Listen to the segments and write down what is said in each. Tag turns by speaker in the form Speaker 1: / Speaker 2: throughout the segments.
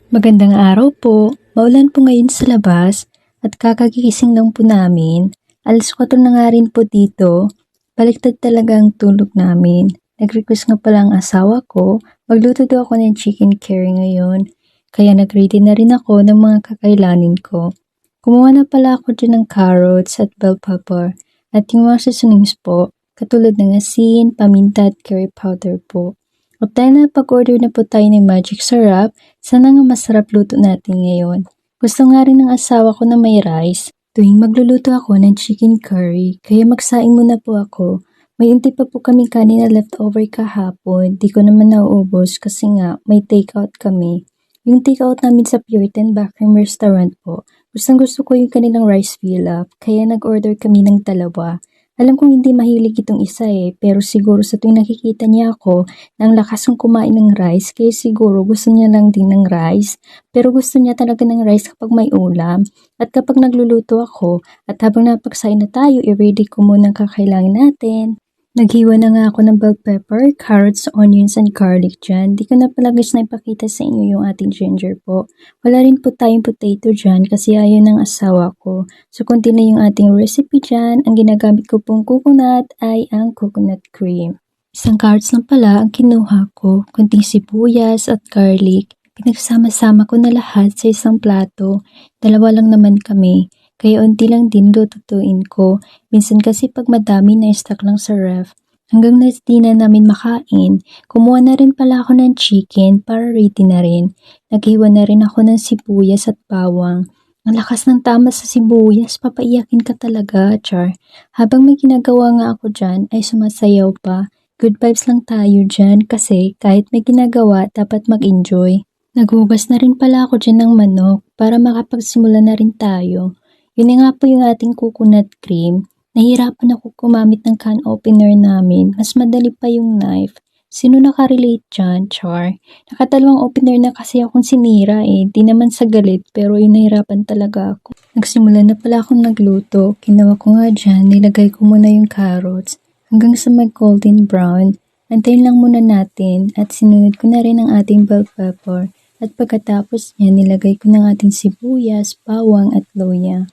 Speaker 1: Magandang araw po. Maulan po ngayon sa labas at kakagising lang po namin. Alas 4 na nga rin po dito. Baliktad talaga ang tulog namin. Nag-request nga pala ang asawa ko. Magluto daw ako ng chicken curry ngayon. Kaya nag-ready na rin ako ng mga kakailanin ko. Kumuha na pala ako dyan ng carrots at bell pepper. At yung mga seasonings po, katulad ng asin, paminta at curry powder po. At dahil napag-order na po tayo ng magic sarap, sana nga masarap luto natin ngayon. Gusto nga rin ng asawa ko na may rice. Tuwing magluluto ako ng chicken curry, kaya magsaing muna po ako. May unti pa po kami kanin na leftover kahapon. Di ko naman nauubos kasi nga may takeout kami. Yung takeout namin sa Puritan Backroom Restaurant po. Gustong gusto ko yung kanilang rice fill up, kaya nag-order kami ng dalawa. Alam kong hindi mahilig itong isa pero siguro sa tuwing nakikita niya ako, ang lakas kong kumain ng rice, kaya siguro gusto niya lang din ng rice. Pero gusto niya talaga ng rice kapag may ulam. At kapag nagluluto ako, at habang napagsain na tayo, i-ready ko muna ang kakailangan natin. Naghiwa na nga ako ng bell pepper, carrots, onions, and garlic dyan. Di ko na pala guys na ipakita sa inyo yung ating ginger po. Wala rin po tayong potato dyan kasi ayaw ng asawa ko. So, konti na yung ating recipe dyan. Ang ginagamit ko pong coconut ay ang coconut cream. Isang carrots lang pala ang kinuha ko, kunting sibuyas at garlic. Pinagsama-sama ko na lahat sa isang plato. Dalawa lang naman kami, kaya unti lang din lututuin ko. Minsan kasi pag madami na stock lang sa ref, hanggang na di na namin makain, kumuha na rin pala ako ng chicken para ready na rin. Naghiwa na rin ako ng sibuyas at bawang. Ang lakas ng tama sa sibuyas, papaiyakin ka talaga, char. Habang may ginagawa nga ako dyan, ay sumasayaw pa. Good vibes lang tayo dyan kasi kahit may ginagawa, dapat mag-enjoy. Naghugas na rin pala ako dyan ng manok para makapagsimula na rin tayo. Yun na nga po yung ating coconut cream. Nahirapan ako gumamit ng can opener namin. Mas madali pa yung knife. Sino nakarelate dyan, char? Nakatalawang opener na kasi akong sinira Di naman sa galit pero yung nahirapan talaga ako. Nagsimula na pala akong nagluto. Ginawa ko nga dyan, nilagay ko muna yung carrots hanggang sa mag-golden brown. Antayin lang muna natin at sinunod ko na rin ang ating bell pepper. At pagkatapos niya, nilagay ko ng ating sibuyas, bawang at luya.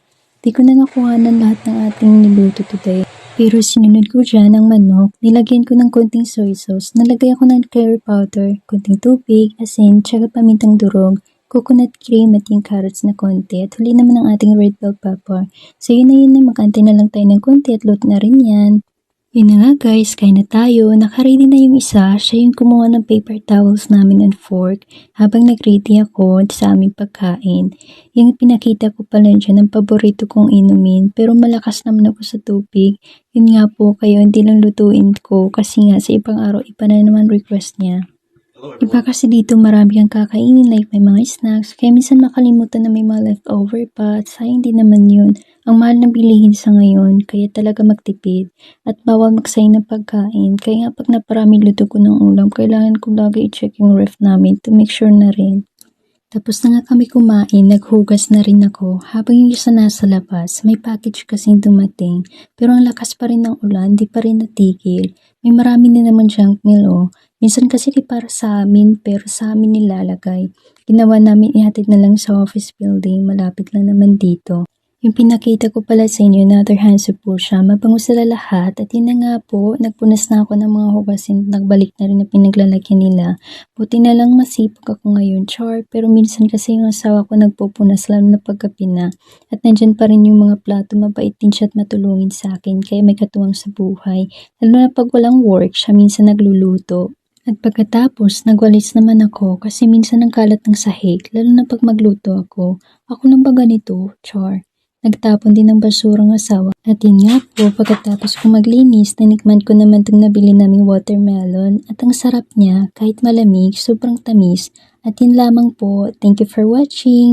Speaker 1: Di ko na nakuhanan lahat ng ating niluto today. Pero sinunod ko dyan ang manok, nilagyan ko ng konting soy sauce, nalagay ako ng curry powder, konting tubig, asin, tsaka pamintang durog, coconut cream at yung carrots na konti, at huli naman ang ating red bell pepper. So yun na, mag-antay na lang tayo ng konti at luto na rin yan. Yun na nga guys, kain na tayo. Nakaready na yung isa, siya yung kumuha ng paper towels namin and fork habang nag-ready ako sa aming pagkain. Yung pinakita ko pala dyan ang paborito kong inumin pero malakas naman ako sa tubig. Yun nga po, kayo hindi lang lutuin ko kasi nga sa ibang araw iba na naman request niya. Iba kasi dito marami kang kakainin like may mga snacks kaya minsan makalimutan na may mga leftover pa at sayang din naman yun. Ang mahal ng bilihin sa ngayon kaya talaga magtipid at bawal magsayang ng pagkain kaya nga pag naparami luto ko ng ulam kailangan ko lagi i-check yung ref namin to make sure na rin. Tapos na nga kami kumain, naghugas na rin ako. Habang yung isa nasa labas, may package kasing dumating. Pero ang lakas pa rin ng ulan, di pa rin natigil. May marami na naman junk mail Minsan kasi di para sa amin, pero sa amin nilalagay. Ginawa namin ihatid na lang sa office building, malapit lang naman dito. Yung pinakita ko pala sa inyo, another hands po siya. Mabango sila lahat at yun na nga po, nagpunas na ako ng mga hugasin, nagbalik na rin na pinaglalagyan nila. Buti na lang masipag ako ngayon, char. Pero minsan kasi yung asawa ko nagpupunas lalo na paggabi na. At nandyan pa rin yung mga plato, mabait din siya at matulungin sa akin, kaya may katuwang sa buhay. Lalo na pag walang work, siya minsan nagluluto. At pagkatapos, nagwalis naman ako kasi minsan ang kalat ng sahig, lalo na pag magluto ako. Ako lang ba ganito, char? Nagtapon din ng basura ng asawa. At yun nga po, pagkatapos ko maglinis, nanikman ko naman itong nabili naming watermelon. At ang sarap niya, kahit malamig, sobrang tamis. At yun lamang po. Thank you for watching.